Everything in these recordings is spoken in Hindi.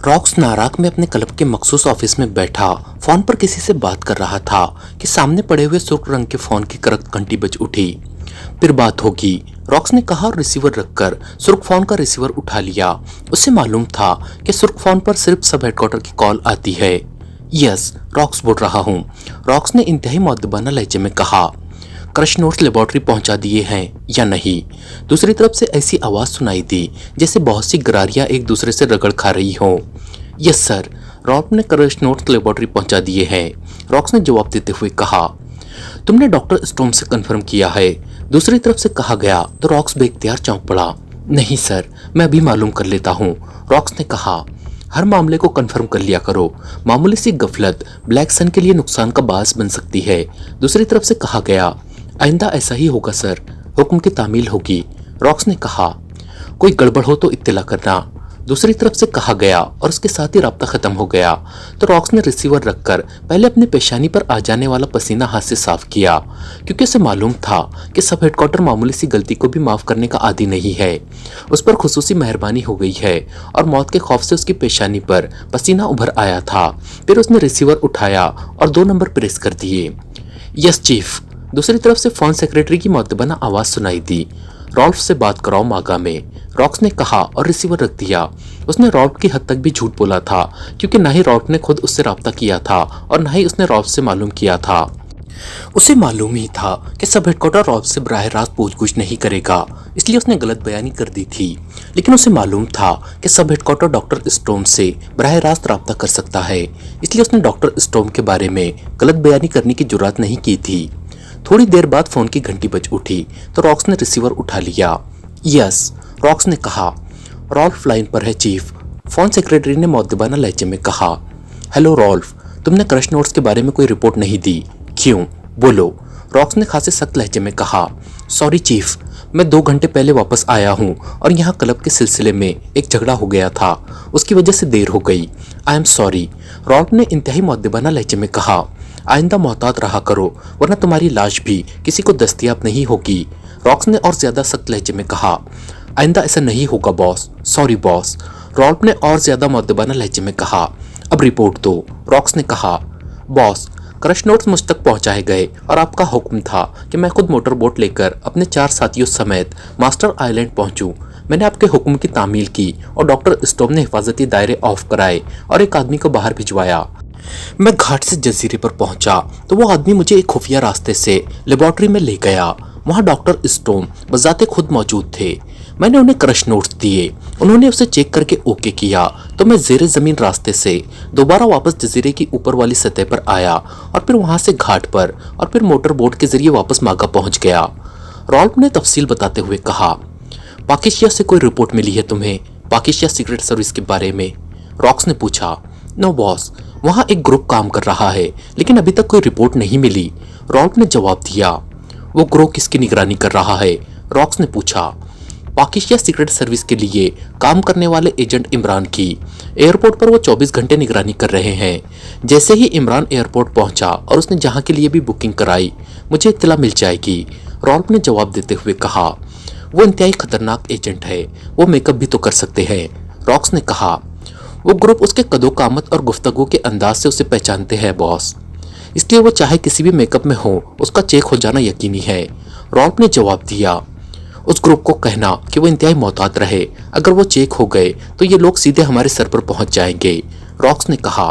रॉक्स नाराक में अपने क्लब के मखसूस ऑफिस में बैठा फोन पर किसी से बात कर रहा था कि सामने पड़े हुए सुर्ख रंग के फोन की करक घंटी बज उठी। फिर बात होगी, रॉक्स ने कहा और रिसीवर रखकर सुर्ख फोन का रिसीवर उठा लिया। उसे मालूम था कि सुर्ख फोन पर सिर्फ सब हेडक्वार्टर की कॉल आती है। यस, रॉक्स बोल रहा हूँ, रॉक्स ने इंतहाई मुअद्दबाना लहजे में कहा। क्रश नोट्स लेबोरेटरी पहुंचा दिए हैं या नहीं? दूसरी तरफ से ऐसी आवाज सुनाई दी जैसे बहुत सी गरारियां एक दूसरे से रगड़ खा रही हो। यस सर, रॉक ने क्रश नोट्स लेबोरेटरी पहुंचा दिए हैं, रॉक्स ने जवाब देते हुए कहा। तुमने डॉक्टर स्टोम से कंफर्म किया है? दूसरी तरफ से कहा गया तो रॉक्स बेख्तियार चौंक पड़ा। नहीं सर, मैं अभी मालूम कर लेता हूँ, रॉक्स ने कहा। हर मामले को कंफर्म कर लिया करो, मामूली सी गफलत ब्लैक सन के लिए नुकसान का बास बन सकती है। दूसरी तरफ से कहा गया। आइंदा ऐसा ही होगा सर, हुक्म की तामील होगी, रॉक्स ने कहा। कोई गड़बड़ हो तो इत्तला करना, दूसरी तरफ से कहा गया और उसके साथ ही राब्ता खत्म हो गया। तो रॉक्स ने रिसीवर रखकर पहले अपनी पेशानी पर आ जाने वाला पसीना हाथ से साफ किया, क्योंकि उसे मालूम था कि सब हेडक्वार्टर मामूली सी गलती को भी माफ करने का आदी नहीं है। उस पर खुसूसी मेहरबानी हो गई है और मौत के खौफ से उसकी पेशानी पर पसीना उभर आया था। फिर उसने रिसीवर उठाया और 2 नंबर प्रेस कर दिए। यस चीफ, दूसरी तरफ से फोन सेक्रेटरी की मुअद्दबाना आवाज सुनाई दी। रॉल्फ से बात कराओ मागा में, रॉक्स ने कहा और रिसीवर रख दिया। उसने रॉल्फ की हद तक भी झूठ बोला था, क्योंकि न ही रॉल्फ ने खुद उससे राब्ता किया था और न ही उसने रॉल्फ से मालूम किया था। उसे मालूम ही था कि सब हेडक्वार्टर रॉल्फ से बराह रास्त पूछ-गुछ नहीं करेगा, इसलिए उसने गलत बयानी कर दी थी। लेकिन उसे मालूम था कि सब हेडक्वार्टर डॉक्टर स्टोम से बराह रास्त राब्ता कर सकता है, इसलिए उसने डॉक्टर स्टोम के बारे में गलत बयानी करने की जुर्रत नहीं की थी। थोड़ी देर बाद फोन की घंटी बज उठी तो रॉक्स ने रिसीवर उठा लिया। यस, रॉक्स ने कहा। रॉल्फ लाइन पर है चीफ, फोन सेक्रेटरी ने मुअद्दबाना लहजे में कहा। हेलो रॉल्फ, तुमने क्रश नोट्स के बारे में कोई रिपोर्ट नहीं दी, क्यों? बोलो, रॉक्स ने खासे सख्त लहजे में कहा। सॉरी चीफ, मैं 2 घंटे पहले वापस आया हूँ और यहाँ क्लब के सिलसिले में एक झगड़ा हो गया था, उसकी वजह से देर हो गई। आई एम सॉरी, रॉल्फ ने इंतहाई मुअद्दबाना लहजे में कहा। आइंदा मोहतात रहा करो, वरना तुम्हारी लाश भी किसी को दस्तयाब नहीं होगी, रॉक्स ने और ज्यादा सख्त लहजे में कहा। आइंदा ऐसा नहीं होगा बॉस, सॉरी बॉस, रॉल्फ ने और ज्यादा मुअद्दबाना लहजे में कहा। अब रिपोर्ट दो, रॉक्स ने कहा। बॉस, क्रश नोट्स मुझ तक पहुंचाए गए और आपका हुक्म था कि मैं खुद मोटर बोट लेकर अपने 4 साथियों समेत मास्टर आइलैंड पहुंचूं। मैंने आपके हुक्म की तामील की और डॉक्टर स्टोम ने हिफाजती दायरे ऑफ कराए और एक आदमी को बाहर भिजवाया। मैं घाट से जजीरे पर पहुंचा तो वो आदमी मुझे एक खुफिया रास्ते से लेबोरेटरी में ले गया। वहां डॉक्टर स्टोम बजाते खुद मौजूद थे। मैंने उन्हें क्रश नोट्स दिए, उन्होंने उसे चेक करके ओके किया तो मैं जेरे जमीन रास्ते से दोबारा वापस जजीरे की ऊपर वाली सतह पर आया और फिर वहां से घाट पर और फिर मोटर बोट के जरिए वापस मागा पहुंच गया। रॉल्फ ने तफसील बताते हुए कहा। पाकिस्तान से कोई रिपोर्ट मिली है तुम्हें पाकिस्तान सीक्रेट सर्विस के बारे में? रॉक्स ने पूछा। नो बॉस, वहां एक ग्रुप काम कर रहा है लेकिन अभी तक कोई रिपोर्ट नहीं मिली, रॉल्फ ने जवाब दिया। वो ग्रुप किसकी निगरानी कर रहा है? रॉक्स ने पूछा। पाकिस्तान सीक्रेट सर्विस के लिए काम करने वाले एजेंट इमरान की। एयरपोर्ट पर वो 24 घंटे निगरानी कर रहे हैं। जैसे ही इमरान एयरपोर्ट पहुंचा और उसने जहां के लिए भी बुकिंग कराई, मुझे इत्तला मिल जाएगी, रॉल्फ ने जवाब देते हुए कहा। वो इंतहाई खतरनाक एजेंट है, वो मेकअप भी तो कर सकते हैं, रॉक्स ने कहा। वो ग्रुप उसके कदो कामत और गुफ्तगू के अंदाज से उसे पहचानते हैं बॉस, इसलिए वो चाहे किसी भी मेकअप में हो उसका चेक हो जाना यकीनी है, रॉल्फ ने जवाब दिया। उस ग्रुप को कहना कि वो इंतहाई मोहतात रहे, अगर वो चेक हो गए तो ये लोग सीधे हमारे सर पर पहुंच जाएंगे, रॉक्स ने कहा।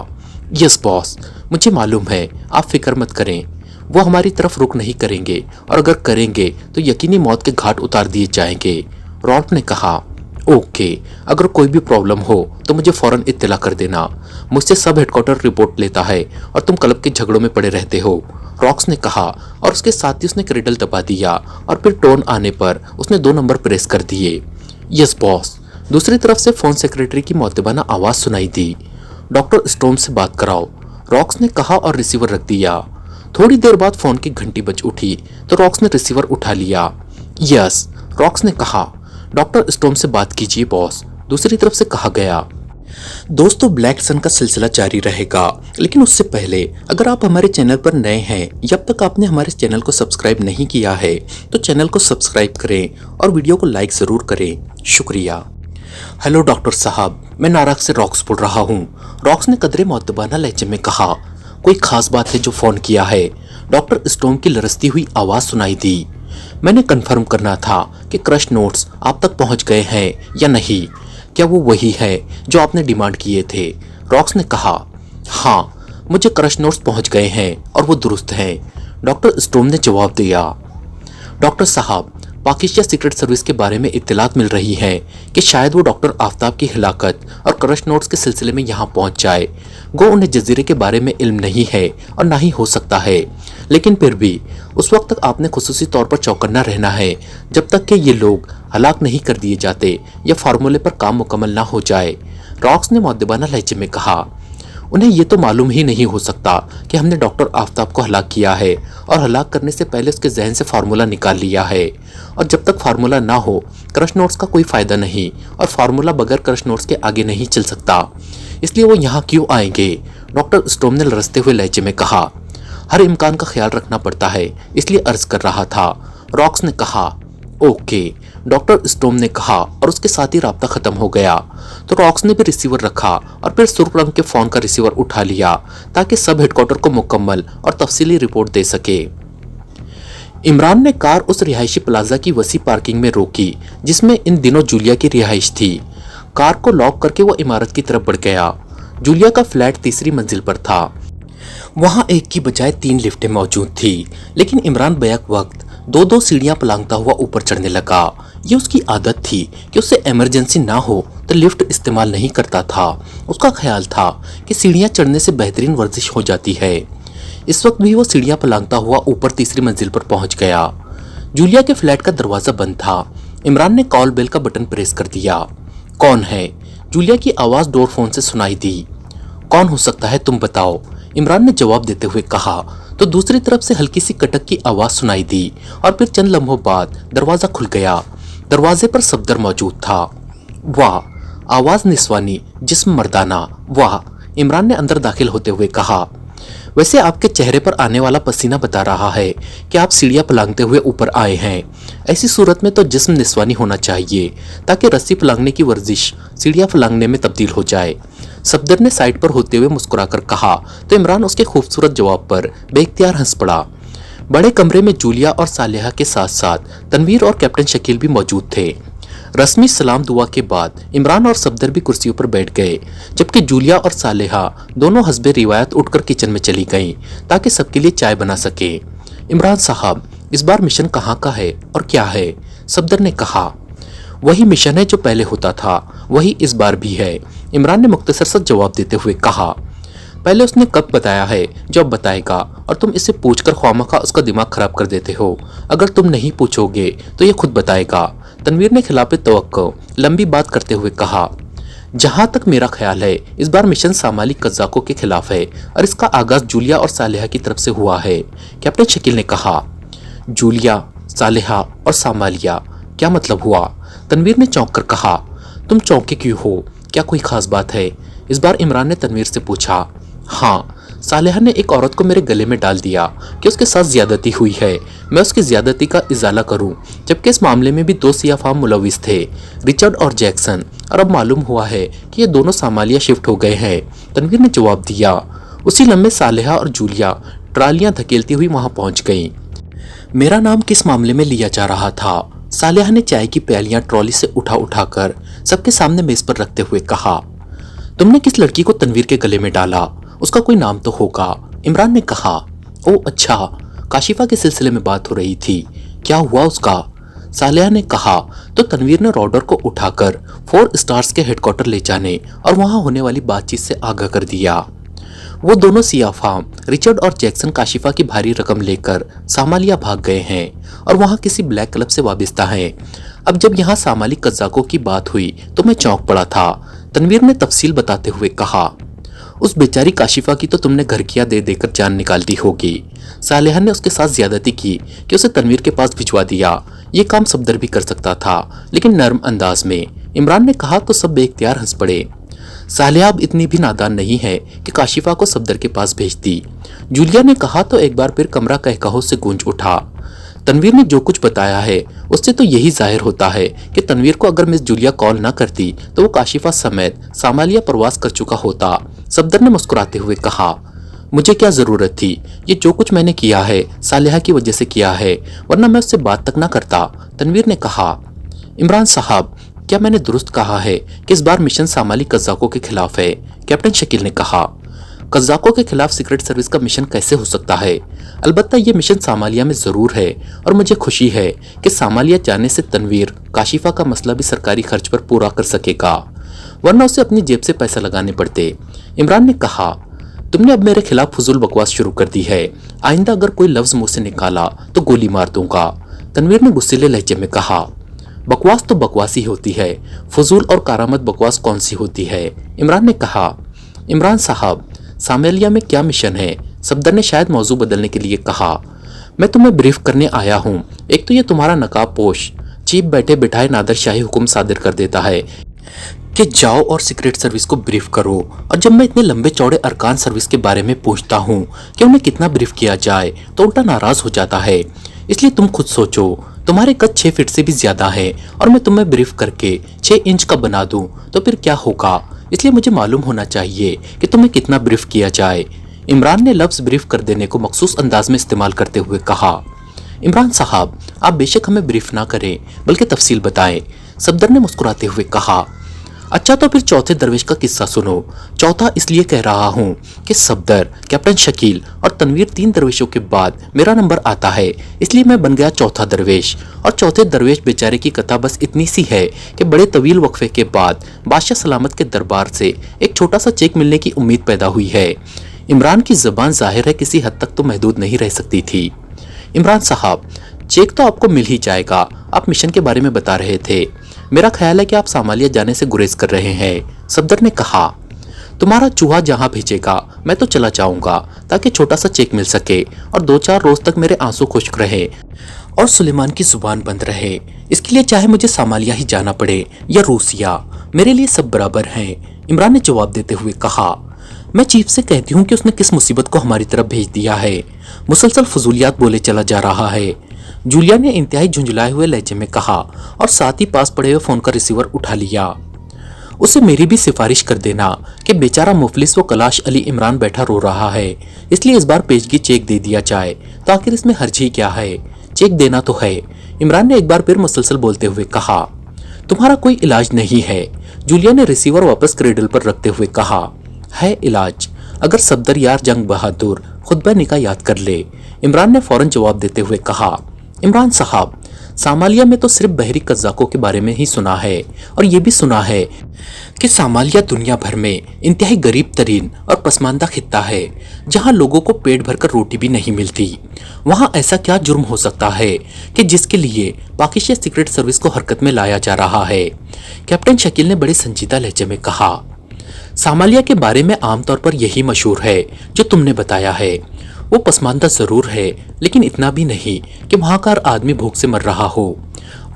यस बॉस, मुझे मालूम है, आप फिक्र मत करें, वो हमारी तरफ रुख नहीं करेंगे और अगर करेंगे तो यकीनी मौत के घाट उतार दिए जाएंगे, रॉल्फ ने कहा। ओके, अगर कोई भी प्रॉब्लम हो तो मुझे फौरन इत्तला कर देना, मुझसे सब हेडक्वार्टर रिपोर्ट लेता है और तुम क्लब के झगड़ों में पड़े रहते हो, रॉक्स ने कहा और उसके साथ ही उसने क्रेडल दबा दिया और फिर टोन आने पर उसने 2 नंबर प्रेस कर दिए। यस बॉस, दूसरी तरफ से फोन सेक्रेटरी की मुअद्दबाना आवाज सुनाई दी। डॉक्टर स्टोम से बात कराओ, रॉक्स ने कहा और रिसीवर रख दिया। थोड़ी देर बाद फोन की घंटी बज उठी तो रॉक्स ने रिसीवर उठा लिया। यस, रॉक्स ने कहा। डॉक्टर स्टोम से बात कीजिए बॉस, दूसरी तरफ से कहा गया। दोस्तों, ब्लैक सन का सिलसिला जारी रहेगा, लेकिन उससे पहले अगर आप हमारे चैनल पर नए हैं या अब तक आपने हमारे चैनल को सब्सक्राइब नहीं किया है तो चैनल को सब्सक्राइब करें और वीडियो को लाइक जरूर करें। शुक्रिया। हेलो डॉक्टर साहब, मैं नाराज से रॉक्स बोल रहा हूँ। रॉक्स ने कदरे मुअद्दबाना लहजे में कहा। कोई खास बात है जो फोन किया है? डॉक्टर स्टोम की लरसती हुई आवाज सुनाई दी। मैंने कंफर्म करना था कि क्रश नोट्स आप तक पहुंच गए हैं या नहीं। क्या वो वही है जो आपने डिमांड किए थे? रॉक्स ने कहा। हाँ, मुझे क्रश नोट्स पहुंच गए हैं और वो दुरुस्त हैं, डॉक्टर स्टोम ने जवाब दिया। डॉक्टर साहब, पाकिस्तान सीक्रेट सर्विस के बारे में इत्तलात मिल रही है कि शायद वो डॉक्टर आफ्ताब की हिलाकत और क्रश नोट्स के सिलसिले में यहाँ पहुँच जाए। गो उन्हें जजीरे के बारे में इल्म नहीं है और ना ही हो सकता है, लेकिन फिर भी उस वक्त तक आपने खुसूसी तौर पर चौकन्ना रहना है जब तक कि ये लोग हलाक नहीं कर दिए जाते या फार्मूले पर काम मुकम्मल ना हो जाए। रॉक्स ने मुअद्दबाना लहजे में कहा। उन्हें ये तो मालूम ही नहीं हो सकता कि हमने डॉक्टर आफ्ताब को हलाक किया है और हलाक करने से पहले उसके जहन से फार्मूला निकाल लिया है, और जब तक फार्मूला ना हो क्रश नोट्स का कोई फ़ायदा नहीं, और फार्मूला बगैर क्रश नोट्स के आगे नहीं चल सकता। इसलिए वो यहाँ क्यों आएंगे? डॉक्टर स्टोम ने लरसते हुए लहजे में कहा। हर इम्कान का ख्याल रखना पड़ता है, इसलिए अर्ज कर रहा था, रॉक्स ने कहा। ओके, डॉक्टर स्टोम ने कहा, और उसके साथ ही राब्ता खत्म हो गया। तो रॉक्स ने भी रिसीवर रखा और फिर सुर्ख रंग के फोन का रिसीवर उठा लिया ताकि सब हेडक्वार्टर को मुकम्मल और तफसीली रिपोर्ट दे सके। इमरान ने कार उस रिहायशी प्लाजा की वसी पार्किंग में रोकी जिसमें इन दिनों जूलिया की रिहाइश थी। कार को लॉक करके वो इमारत की तरफ बढ़ गया। जूलिया का फ्लैट तीसरी मंजिल पर था। वहां एक की बजाय 3 लिफ्टें मौजूद थी, लेकिन इमरान बैक वक्त 2-2 सीढ़ियां पलांगता हुआ ऊपर चढ़ने लगा। ये उसकी आदत थी कि उससे इमरजेंसी ना हो तो लिफ्ट इस्तेमाल नहीं करता था। उसका ख्याल था कि सीढ़ियां चढ़ने से बेहतरीन वर्जिश हो जाती है। इस वक्त भी वो सीढ़ियां पलांगता हुआ ऊपर तीसरी मंजिल पर पहुंच गया। जूलिया के फ्लैट का दरवाजा बंद था। इमरान ने कॉल बेल का बटन प्रेस कर दिया। कौन है? जूलिया की आवाज डोर फोन से सुनाई दी। कौन हो सकता है, तुम बताओ, इमरान ने जवाब देते हुए कहा। तो दूसरी तरफ से हल्की सी कटक की आवाज सुनाई दी और फिर चंद लम्हों बाद दरवाजा खुल गया। दरवाजे पर सफदर मौजूद था। वाह, आवाज निस्वानी, जिस्म मर्दाना, वाह, इमरान ने अंदर दाखिल होते हुए कहा। वैसे आपके चेहरे पर आने वाला पसीना बता रहा है कि आप सीढ़ियां पलांगते हुए ऊपर आए हैं। ऐसी सूरत में तो जिस्म निस्वानी होना चाहिए ताकि रस्सी पलांगने की वर्जिश सीढ़ियां पलांगने में तब्दील हो जाए। सफदर ने साइड पर होते हुए मुस्कुराकर कहा तो इमरान उसके खूबसूरत जवाब पर बेइख्तियार हंस पड़ा। बड़े कमरे में जूलिया और सालेहा के साथ साथ तनवीर और कैप्टन शकील भी मौजूद थे। रस्मी सलाम दुआ के बाद इमरान और सफदर भी कुर्सियों पर बैठ गए, जबकि जूलिया और सालेहा दोनों हस्बे रिवायत उठकर किचन में चली गईं ताकि सबके लिए चाय बना सके। इमरान साहब, इस बार मिशन कहाँ का है और क्या है? सफदर ने कहा। वही मिशन है जो पहले होता था, वही इस बार भी है, इमरान ने मुख्तसर सा जवाब देते हुए कहा। पहले उसने कब बताया है जो अब बताएगा, और तुम इससे पूछकर ख्वामखा उसका दिमाग खराब कर देते हो। अगर तुम नहीं पूछोगे तो ये खुद बताएगा, तनवीर ने खिलाफ तवक्को लंबी बात करते हुए कहा। जहां तक मेरा ख्याल है इस बार मिशन सामाली कज़ाकों के खिलाफ है और इसका आगाज जूलिया और सालेहा की तरफ से हुआ है, कैप्टन शकील ने कहा। जूलिया, सालेहा और सामालिया, क्या मतलब हुआ? तनवीर ने चौंक कर कहा। तुम चौंके क्यों हो? क्या कोई खास बात है? इस बार इमरान ने तनवीर से पूछा। हाँ, सालेहा ने एक औरत को मेरे गले में डाल दिया कि उसके साथ ज्यादती हुई है, मैं उसकी ज्यादती का इजाला करूं, जबकि इस मामले में भी 2 सियाफाम मुलविस थे, रिचर्ड और जैक्सन, और अब मालूम हुआ है कि ये दोनों सामालिया शिफ्ट हो गए हैं, तनवीर ने जवाब दिया। उसी लम्हे सालेहा और जूलिया ट्रालियां धकेलती हुई वहां पहुंच गईं। मेरा नाम किस मामले में लिया जा रहा था? सालेहा ने चाय की प्यालियां ट्रॉली से उठाकर सबके सामने मेज पर रखते हुए कहा। तुमने किस लड़की को तनवीर के गले में डाला? उसका कोई नाम तो होगा, इमरान ने कहा। ओ अच्छा, काशिफा के सिलसिले में बात हो रही थी, क्या हुआ उसका? सालेहा ने कहा तो तनवीर ने रॉडर को उठाकर 4 स्टार्स के हेडक्वार्टर ले जाने और वहां होने वाली बातचीत से आगाह कर दिया। वो दोनों सियाफाम रिचर्ड और जैक्सन काशिफा की भारी रकम लेकर सामालिया भाग गए हैं और वहां किसी ब्लैक क्लब से वाबिस्ता हैं। अब जब यहाँ सामाली कज़ाकों की बात हुई तो मैं चौंक पड़ा था, तनवीर ने तफसील बताते हुए कहा। उस बेचारी काशिफा की तो तुमने घर किया दे देकर जान निकाल दी होगी। सालेहा ने उसके साथ ज्यादती की कि उसे तनवीर के पास भिजवा दिया। ये काम सफदर भी कर सकता था, लेकिन नर्म अंदाज में, इमरान ने कहा तो सब बेइख्तियार हंस पड़े। सालेहा अब इतनी भी नादान नहीं है कि काशिफा को सफदर के पास भेज दी, जूलिया ने कहा तो एक बार फिर कमरा कहकहो से गूंज उठा। तनवीर ने जो कुछ बताया है उससे तो यही जाहिर होता है कि तनवीर को अगर मिस जूलिया कॉल न करती तो वो काशिफा समेत सामालिया प्रवास कर चुका होता। सफदर ने मुस्कुराते हुए कहा, मुझे क्या जरूरत थी? ये जो कुछ मैंने किया है सालिहा की वजह से किया है, वरना मैं उससे बात तक ना करता। तनवीर ने कहा, इमरान साहब, क्या मैंने दुरुस्त कहा है कि इस बार मिशन सामाली कज़ाकों के खिलाफ है? कैप्टन शकील ने कहा, कज़ाकों के खिलाफ सीक्रेट सर्विस का मिशन कैसे हो सकता है? अलबत्ता ये मिशन सामालिया में जरूर है और मुझे खुशी है कि सामालिया जाने से तनवीर काशिफा का मसला भी सरकारी खर्च पर पूरा कर सकेगा, वरना उसे अपनी जेब से पैसा लगाने पड़ते। इमरान ने कहा, तुमने अब मेरे खिलाफ फजूल बकवास शुरू कर दी है। आइंदा अगर कोई लफ्ज मुंह से निकाला तो गोली मार दूंगा। तनवीर ने गुस्सीले लहजे में कहा, बकवास तो बकवास ही होती है, फजूल और कारामद बकवास कौन सी होती है? इमरान ने कहा, इमरान साहब, सामेलिया में क्या मिशन है? सफदर ने शायद मौजू बदलने के लिए कहा, मैं तुम्हें ब्रीफ करने आया हूँ। एक तो ये तुम्हारा नकाब पोश चीप बैठे बिठाए नादर शाही हुक्म सादिर कर देता है कि जाओ और सीक्रेट सर्विस को ब्रीफ करो, और जब मैं इतने लंबे चौड़े अरकान सर्विस के बारे में पूछता हूँ कि उन्हें कितना ब्रीफ किया जाए तो उल्टा नाराज हो जाता है। इसलिए तुम खुद सोचो, तुम्हारे कद 6 फीट से भी ज्यादा है और मैं तुम्हें ब्रीफ करके 6 इंच का बना दूं तो फिर क्या होगा? इसलिए मुझे मालूम होना चाहिए कि तुम्हें कितना ब्रीफ किया जाए। इमरान ने लफ्ज ब्रीफ कर देने को मखसूस अंदाज में इस्तेमाल करते हुए कहा, इमरान साहब, आप बेशक हमें ब्रीफ ना करें बल्कि तफसील बताएं। सफदर ने मुस्कुराते हुए कहा, अच्छा तो फिर चौथे दरवेश का किस्सा सुनो। चौथा इसलिए कह रहा हूँ कि सफदर, कैप्टन शकील और तनवीर 3 दरवेशों के बाद मेरा नंबर आता है, इसलिए मैं बन गया चौथा दरवेश। और चौथे दरवेश बेचारे की कथा बस इतनी सी है कि बड़े तवील वक्फे के बाद बादशाह सलामत के दरबार से एक छोटा सा चेक मिलने की उम्मीद पैदा हुई है। इमरान की जबान जाहिर है किसी हद तक तो महदूद नहीं रह सकती थी। इमरान साहब, चेक तो आपको मिल ही जाएगा। आप मिशन के बारे में बता रहे थे, मेरा ख्याल है कि आप सामालिया जाने से गुरेज कर रहे हैं। सफदर ने कहा, तुम्हारा चूहा जहां भेजेगा मैं तो चला जाऊंगा ताकि छोटा सा चेक मिल सके और 2-4 रोज तक मेरे आंसू खुश्क रहे और सुलेमान की जुबान बंद रहे। इसके लिए चाहे मुझे सामालिया ही जाना पड़े या रूसिया, मेरे लिए सब बराबर हैं। इमरान ने जवाब देते हुए कहा, मैं चीफ से कहती हूँ कि उसने किस मुसीबत को हमारी तरफ भेज दिया है। मुसलसल फजूलियात बोले चला जा रहा है। जूलिया ने इंतहाई झुंझलाए हुए लहजे में कहा और साथ ही पास पड़े हुए फोन का रिसीवर उठा लिया। उसे मेरी भी सिफारिश कर देना कि बेचारा मुफलिस व कलाश अली इमरान बैठा रो रहा है, इसलिए इस बार पेशगी चेक दे दिया जाए। तो आखिर इसमें हर्ज ही क्या है? चेक देना तो है। इमरान ने एक बार फिर मुसलसल बोलते हुए कहा, तुम्हारा कोई इलाज नहीं है। जूलिया ने रिसीवर वापस क्रेडल पर रखते हुए कहा, है इलाज, अगर सफदर यार जंग बहादुर खुतबा निका याद कर ले। इमरान ने फौरन जवाब देते हुए कहा, इमरान साहब, सामालिया में तो सिर्फ बहरी कज़ाकों के बारे में ही सुना है और ये भी सुना है कि सामालिया दुनिया भर में इंतहाई गरीब तरीन और पसमानदा खित्ता है जहां लोगों को पेट भरकर रोटी भी नहीं मिलती। वहां ऐसा क्या जुर्म हो सकता है कि जिसके लिए पाकिस्तान सीक्रेट सर्विस को हरकत में लाया जा रहा है? कैप्टन शकील ने बड़े संजीदा लहजे में कहा, सामालिया के बारे में आमतौर पर यही मशहूर है जो तुमने बताया है। वो पसमानदा जरूर है, लेकिन इतना भी नहीं कि वहाँ का आदमी भूख से मर रहा हो।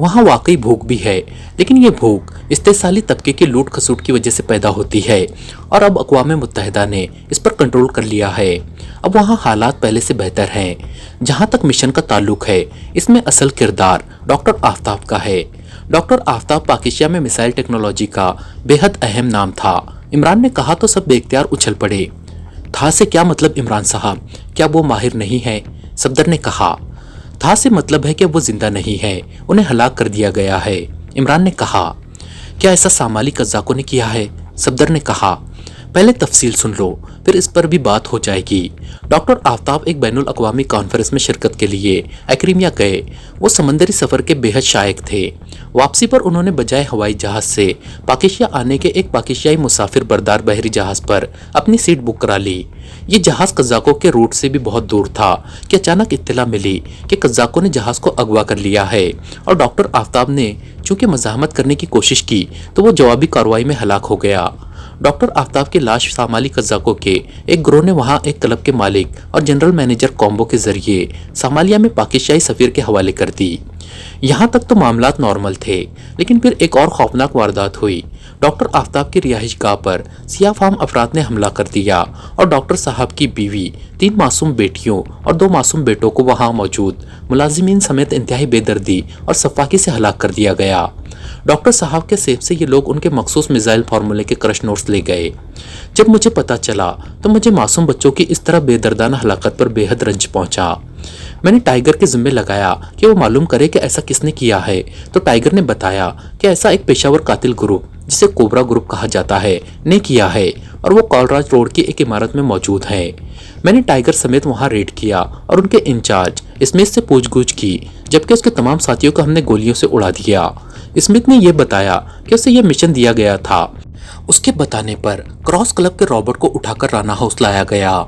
वहाँ वाकई भूख भी है, लेकिन ये भूख इस्तेसाली तबके की लूट खसूट की वजह से पैदा होती है और अब अक़वाम मुत्तहिदा ने इस पर कंट्रोल कर लिया है। अब वहाँ हालात पहले से बेहतर हैं। जहाँ तक मिशन का ताल्लुक है, इसमें असल किरदार डॉक्टर आफ्ताब का है। डॉक्टर आफ्ताब पाकिस्तान में मिसाइल टेक्नोलॉजी का बेहद अहम नाम था। इमरान ने कहा तो सब बेख्तियार उछल पड़े। था से क्या मतलब इमरान साहब, क्या वो माहिर नहीं है? सफदर ने कहा, था से मतलब है कि वो जिंदा नहीं है, उन्हें हलाक कर दिया गया है। इमरान ने कहा, क्या ऐसा सामाली कज़ाकों ने किया है? सफदर ने कहा, पहले तफसील सुन लो, फिर इस पर भी बात हो जाएगी। डॉक्टर आफ्ताब एक बैनुल अक़वामी कॉन्फ्रेंस में शिरकत के लिए एक्रीमिया गए। वो समंदरी सफ़र के बेहद शायक थे। वापसी पर उन्होंने बजाय हवाई जहाज़ से पाकिस्तान आने के एक पाकिस्तानी मुसाफिर बरदार बहरी जहाज़ पर अपनी सीट बुक करा ली। ये जहाज़ कज़ाकों के रूट से भी बहुत दूर था कि अचानक इत्तला मिली कि कज़ाकों ने जहाज़ को अगवा कर लिया है और डॉक्टर आफ्ताब ने चूंकि मज़ाहमत करने की कोशिश की तो वो जवाबी कार्रवाई में हलाक हो गया। डॉक्टर आफ्ताब की लाश सामाली कज़ाकों के एक ग्रोह ने वहां एक क्लब के मालिक और जनरल मैनेजर कॉम्बो के जरिए सामालिया में पाकिस्तानी सफीर के हवाले कर दी। यहाँ तक तो मामलात नॉर्मल थे, लेकिन फिर एक और खौफनाक वारदात हुई। डॉक्टर आफ्ताब की रिहाइशगाह पर सिया फार्म अफराद ने हमला कर दिया और डॉक्टर साहब की बीवी, 3 मासूम बेटियों और 2 मासूम बेटों को वहां मौजूद मुलाजिमीन समेत इंतहाई बेदर्दी और सफाकी से हलाक कर दिया गया। डॉक्टर साहब के सेफ से ये लोग उनके मखसूस मिसाइल फार्मूले के क्रश नोट्स ले गए। जब मुझे पता चला तो मुझे मासूम बच्चों की इस तरह बेदर्दाना हलाकत पर बेहद रंज पहुंचा। मैंने टाइगर के जिम्मे लगाया कि वो मालूम करे कि ऐसा किसने किया है, तो टाइगर ने बताया कि ऐसा एक पेशावर कातिल ग्रुप, जिसे कोबरा ग्रुप कहा जाता है, ने किया है और वो कॉलराज रोड की एक इमारत में मौजूद है। मैंने टाइगर समेत वहां रेड किया और उनके इंचार्ज स्मिथ से पूछगछ की, जबकि उसके तमाम साथियों को हमने गोलियों से उड़ा दिया। स्मिथ ने यह बताया कि उसे यह मिशन दिया गया था। उसके बताने पर क्रॉस क्लब के रॉबर्ट को उठाकर राना हाउस लाया गया।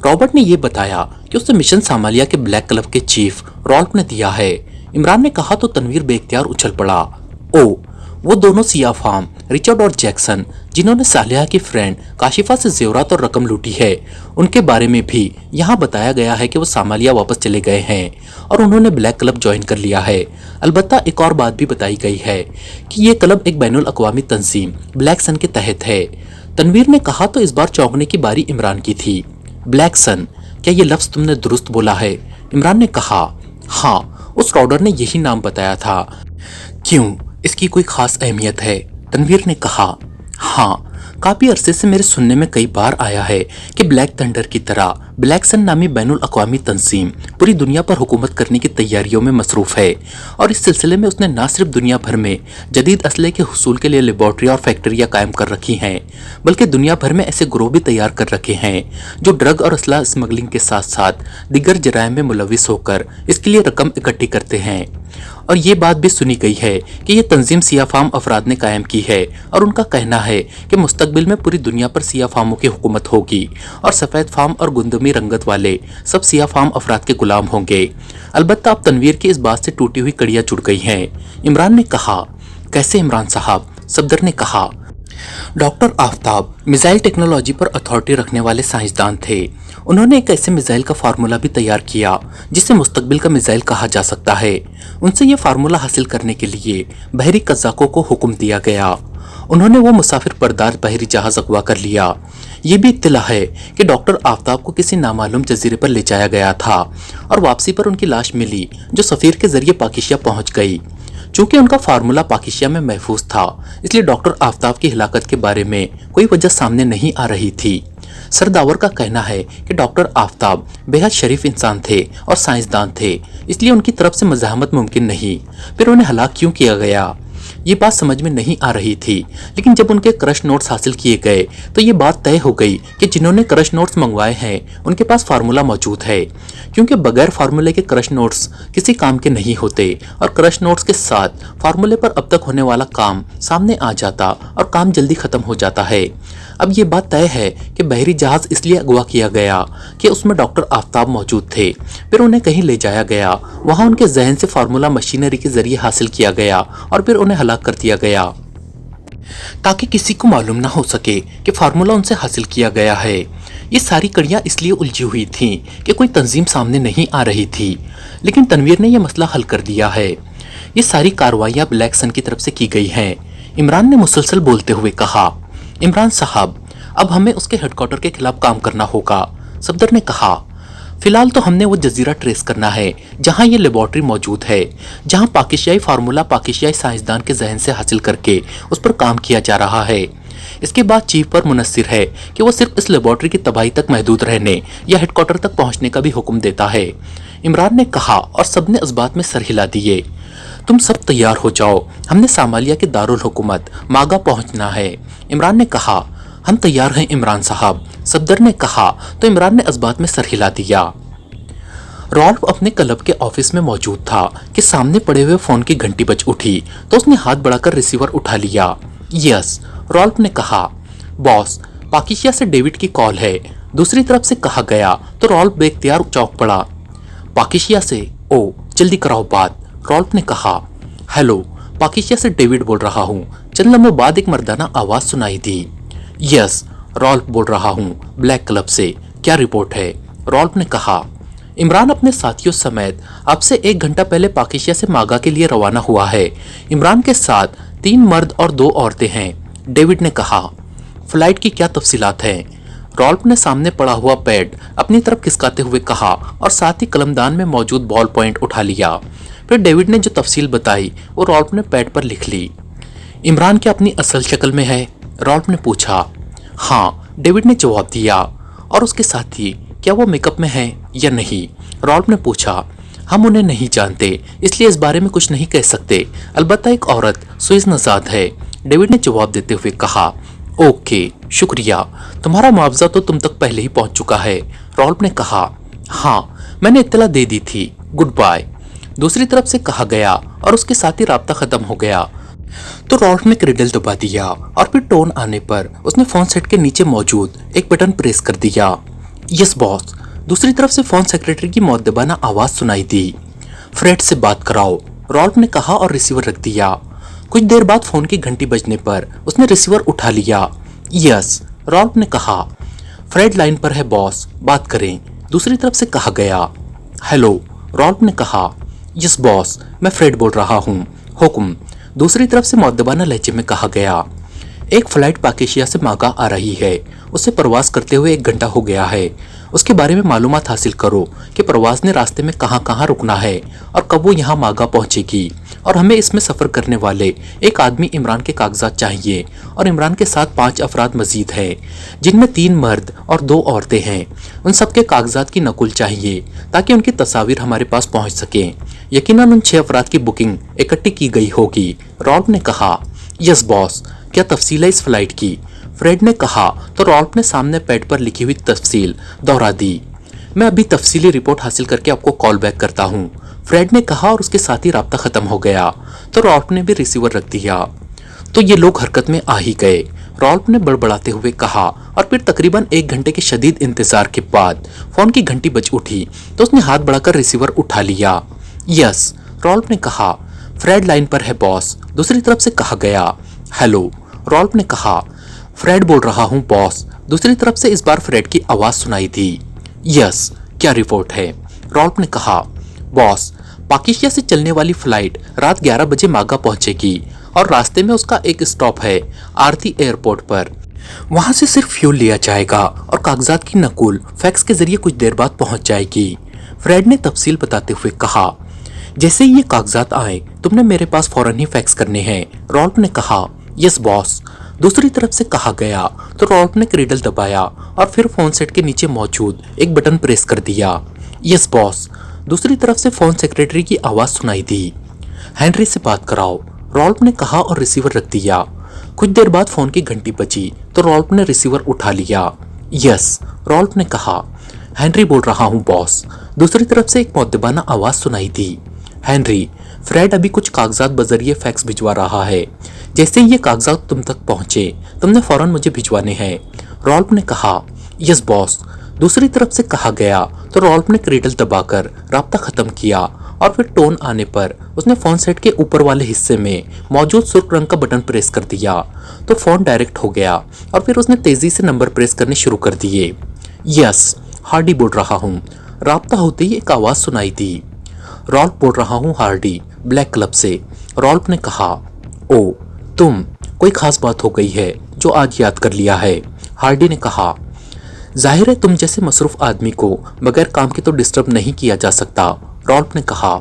रॉबर्ट ने यह बताया कि उसे मिशन सामालिया के ब्लैक क्लब के चीफ रॉल्फ ने दिया है। इमरान ने कहा तो तनवीर बेख्तियार उछल पड़ा। ओ, वो दोनों सिया फार्म, रिचर्ड और जैक्सन, जिन्होंने सालिया की फ्रेंड काशिफा से जेवरात और रकम लूटी है, उनके बारे में भी यहाँ बताया गया है कि वो सामालिया वापस चले गए हैं और उन्होंने ब्लैक क्लब ज्वाइन कर लिया है। अलबत्ता एक और बात भी बताई गई है कि ये क्लब एक बैनुल अक़वामी तंजीम ब्लैक सन के तहत है। तनवीर ने कहा तो इस बार चौंकने की बारी इमरान की थी। ब्लैक सन, क्या ये लफ्ज़ तुमने दुरुस्त बोला है? इमरान ने कहा, हाँ, उस राउडर ने यही नाम बताया था। क्यों, इसकी कोई खास अहमियत है? तनवीर ने कहा, हाँ, काफी अरसे से मेरे सुनने में कई बार आया है कि ब्लैक थंडर की तरह ब्लैक सन नामी बैनुल अक़वामी तंजीम पूरी दुनिया पर हुकूमत करने की तैयारियों में मसरूफ है और इस सिलसिले में उसने न सिर्फ दुनिया भर में जदीद असले के हुसूल के लिए लेबॉर्ट्री और फैक्ट्रियाँ कायम कर रखी हैं, बल्कि दुनिया भर में ऐसे ग्रोह भी तैयार कर रखे हैं जो ड्रग और असला स्मगलिंग के साथ साथ दिगर जराइम में मुलविस होकर इसके लिए रकम इकट्ठी करते हैं। और ये बात भी सुनी गई है कि ये तंजीम सिया फार्म अफराद ने कायम की है और उनका कहना है कि मुस्तकबिल में पूरी दुनिया पर सिया फार्मों की हुकूमत होगी और सफ़ेद फार्म और गुंदमी रंगत वाले सब सिया फार्म अफराद के गुलाम होंगे। अलबत्ता अब तनवीर की इस बात से टूटी हुई कड़ियाँ जुड़ गई हैं। इमरान ने कहा, कैसे इमरान साहब? सफदर ने कहा, डॉक्टर आफ्ताब मिसाइल टेक्नोलॉजी पर अथॉरिटी रखने वाले साइंसदान थे। उन्होंने एक ऐसे मिसाइल का फार्मूला भी तैयार किया जिसे मुस्तकबिल का मिसाइल कहा जा सकता है। उनसे यह फार्मूला हासिल करने के लिए बहरी कज़ाकों को हुक्म दिया गया। उन्होंने वो मुसाफिर बरदार बहरी जहाज अगवा कर लिया। ये भी इत्तला है कि डॉक्टर आफ्ताब को किसी नामालूम जजीरे पर ले जाया गया था और वापसी पर उनकी लाश मिली, जो सफ़ीर के जरिए पाकिस्तान पहुंच गई। चूंकि उनका फार्मूला पाकिस्तान में महफूज था, इसलिए डॉक्टर आफ्ताब की हिलाकत के बारे में कोई वजह सामने नहीं आ रही थी। सरदावर का कहना है कि डॉक्टर आफ्ताब बेहद शरीफ इंसान थे और साइंसदान थे, इसलिए उनकी तरफ से मज़ाहमत मुमकिन नहीं। फिर उन्हें हलाक क्यों किया गया, ये बात समझ में नहीं आ रही थी। लेकिन जब उनके क्रश नोट्स हासिल किए गए तो ये बात तय हो गई कि जिन्होंने क्रश नोट्स मंगवाए हैं उनके पास फार्मूला मौजूद है, क्योंकि बगैर फार्मूले के क्रश नोट्स किसी काम के नहीं होते और क्रश नोट्स के साथ फार्मूले पर अब तक होने वाला काम सामने आ जाता और काम जल्दी खत्म हो जाता है। अब ये बात तय है कि बहरी जहाज इसलिए अगवा किया गया कि उसमें डॉक्टर आफ्ताब मौजूद थे। फिर उन्हें कहीं ले जाया गया, वहां उनके जहन से फार्मूला मशीनरी के जरिए हासिल किया गया और फिर उन्हें हलाक कर दिया गया, ताकि किसी को मालूम ना हो सके कि फार्मूला उनसे हासिल किया गया है। ये सारी कड़ियाँ इसलिए उलझी हुई थीं कि कोई तंजीम सामने नहीं आ रही थी, लेकिन तनवीर ने यह मसला हल कर दिया है। ये सारी कार्रवाइयाँ ब्लैक सन की तरफ से की गई हैं। इमरान ने मुसलसल बोलते हुए कहा, इमरान साहब, अब हमें उसके हेडक्वार्टर के खिलाफ काम करना होगा। सफदर ने कहा, फिलहाल तो हमने वो जजीरा ट्रेस करना है जहां ये लेबॉर्ट्री मौजूद है, जहां पाकिस्तानी फार्मूला पाकिस्तानी साइंसदान के जहन से हासिल करके उस पर काम किया जा रहा है। इसके बाद चीफ पर मुनस्सिर है कि वो सिर्फ इस लेबॉर्ट्री की तबाही तक महदूद रहने या हेडक्वार्टर तक पहुंचने का भी हुक्म देता है। इमरान ने कहा और सबने इस बात में सर हिला दिए। तुम सब तैयार हो जाओ, हमने सामालिया के दारुल हुकूमत मागा पहुंचना है। इमरान ने कहा, हम तैयार हैं इमरान साहब। सफदर ने कहा तो इमरान ने इस बात में सर हिला दिया। रॉल्फ अपने क्लब के ऑफिस में मौजूद था कि सामने पड़े हुए फोन की घंटी बज उठी तो उसने हाथ बढ़ाकर रिसीवर उठा लिया। यस, रॉल्फ ने कहा, बॉस, पाकिस्तान से डेविड की कॉल है। दूसरी तरफ से कहा गया तो रॉल्फ बेख्तियार चौंक पड़ा। पाकिस्तान से? ओ, जल्दी कराओ बात। रॉल्फ ने कहा, हेलो, पाकिस्तान से डेविड बोल रहा हूँ। चंद लम्हों बाद एक मर्दाना आवाज सुनाई दी। यस, रॉल्फ बोल रहा हूँ, ब्लैक क्लब से। क्या रिपोर्ट है? रॉल्फ ने कहा, इमरान अपने साथियों समेत अब से 1 घंटा पहले पाकिस्तान से मागा के लिए रवाना हुआ है। इमरान के साथ 3 मर्द और 2 औरतें हैं। डेविड ने कहा। फ्लाइट की क्या तफसीलात हैं? रॉल्फ ने सामने पड़ा हुआ पैड अपनी तरफ खिसकाते हुए कहा और साथ ही कलमदान में मौजूद बॉल पॉइंट उठा लिया। फिर डेविड ने जो तफसील बताई वो रॉल्फ ने पैड पर लिख ली। इमरान क्या अपनी असल शक्ल में है? रॉल्फ ने पूछा। हाँ, डेविड ने जवाब दिया। और उसके साथी क्या वो मेकअप में है या नहीं? रॉल्फ ने पूछा। हम उन्हें नहीं जानते, इसलिए इस बारे में कुछ नहीं कह सकते। अलबत्ता एक औरत सुइज नजाद है, डेविड ने जवाब देते हुए कहा। ओके, शुक्रिया। तुम्हारा मुआवजा तो तुम तक पहले ही पहुंच चुका है, रॉल्फ ने कहा। हाँ, मैंने इत्तला दे दी थी। गुड बाय, दूसरी तरफ से कहा गया और उसके साथ ही राब्ता खत्म हो गया। तो रॉल्फ ने क्रेडल दबा दिया और फिर टोन आने पर उसने फोन सेट के नीचे मौजूद एक बटन प्रेस कर दिया। यस बॉस, दूसरी तरफ से फोन सेक्रेटरी की मुअद्दबाना आवाज सुनाई दी। फ्रेड से बात कराओ, रॉल्फ ने कहा और रिसीवर रख दिया। कुछ देर बाद फोन की घंटी बजने पर उसने रिसीवर उठा लिया। यस, रॉल्फ ने कहा। फ्रेड लाइन पर है बॉस, बात करें, दूसरी तरफ से कहा गया। हेलो, रॉल्फ ने कहा। यस बॉस, मैं फ्रेड बोल रहा हूँ, हुक्म, दूसरी तरफ से मुअद्दबाना लहजे में कहा गया। एक फ्लाइट पाकिस्तान से मागा आ रही है, उसे प्रवास करते हुए 1 घंटा हो गया है। उसके बारे में मालूमात हासिल करो कि प्रवास ने रास्ते में कहाँ कहाँ रुकना है और कब वो यहाँ मागा पहुँचेगी। और हमें इसमें सफ़र करने वाले एक आदमी इमरान के कागजात चाहिए और इमरान के साथ 5 अफराद मजीद हैं, जिनमें 3 मर्द और 2 औरतें हैं। उन सबके कागजात की नकुल चाहिए ताकि उनकी तस्वीर हमारे पास पहुँच सकें। यकीनन उन 6 अफराद की बुकिंग इकट्ठी की गई होगी, रॉल्फ ने कहा। यस बॉस, क्या तफसील है इस फ्लाइट की? फ्रेड ने कहा तो रॉल्फ ने सामने पैड पर लिखी हुई तफसील दोहरा दी। मैं अभी तफसीली रिपोर्ट हासिल करके आपको कॉल बैक करता हूँ, फ्रेड ने कहा और उसके साथ ही राब्ता खत्म हो गया। तो रॉल्फ ने भी रिसीवर रख दिया। तो ये लोग हरकत में आ ही गए, रॉल्फ ने बड़बड़ाते हुए कहा। और फिर तकरीबन 1 घंटे के शदीद इंतजार के बाद फोन की घंटी बज उठी तो उसने हाथ बढ़ाकर रिसीवर उठा लिया। यस, रॉल्फ ने कहा। फ्रेड लाइन पर है बॉस, दूसरी तरफ से कहा गया। हेलो, रॉल्फ ने कहा। फ्रेड बोल रहा हूँ बॉस, दूसरी तरफ से इस बार फ्रेड की आवाज सुनाई दी। यस, क्या रिपोर्ट है? रॉल्फ ने कहा। बॉस, पाकिस्तान से चलने वाली फ्लाइट रात 11 बजे मागा पहुंचेगी और रास्ते में उसका एक स्टॉप है आरती एयरपोर्ट पर। वहां से सिर्फ फ्यूल लिया जाएगा और कागजात की नकुल फैक्स के जरिए कुछ देर बाद पहुंच जाएगी, फ्रेड ने तफसील बताते हुए कहा। जैसे ही ये कागजात आए तुमने मेरे पास फौरन ही फैक्स करने हैं, रॉल्फ ने कहा। यस बॉस, दूसरी तरफ से कहा गया। तो रॉल्फ ने क्रेडल दबाया और फिर फोन सेट के नीचे मौजूद एक बटन प्रेस कर दिया। यस बॉस, दूसरी तरफ से फोन सेक्रेटरी की आवाज सुनाई दी। हेनरी से बात कराओ, रॉल्फ ने कहा और रिसीवर रख दिया। कुछ देर बाद फोन की घंटी बजी तो रॉल्फ ने रिसीवर उठा लिया। यस, रॉल्फ ने कहा। हेनरी बोल रहा हूँ बॉस, दूसरी तरफ से एक मुअद्दबाना आवाज सुनाई दी। हेनरी, फ्रेड अभी कुछ कागजात बजरिए फैक्स भिजवा रहा है। जैसे ही ये कागजात तुम तक पहुंचे तुमने फौरन मुझे भिजवाने हैं, रॉल्फ ने कहा। यस बॉस, दूसरी तरफ से कहा गया। तो रॉल्फ ने क्रेडल दबाकर राब्ता खत्म किया और फिर टोन आने पर उसने फोन सेट के ऊपर वाले हिस्से में मौजूद सुर्ख रंग का बटन प्रेस कर दिया तो फोन डायरेक्ट हो गया और फिर उसने तेजी से नंबर प्रेस करने शुरू कर दिए। यस, हार्डी बोल रहा हूँ, राब्ता होते ही एक आवाज सुनाई दी। रॉल्फ बोल रहा हूँ हार्डी, ब्लैक क्लब से, रॉल्फ ने कहा। ओ, तुम, कोई खास बात हो गई है जो आज याद कर लिया है, हार्डी ने कहा। जाहिर है तुम जैसे मसरूफ आदमी को बगैर काम के तो डिस्टर्ब नहीं किया जा सकता, रॉल्फ ने कहा।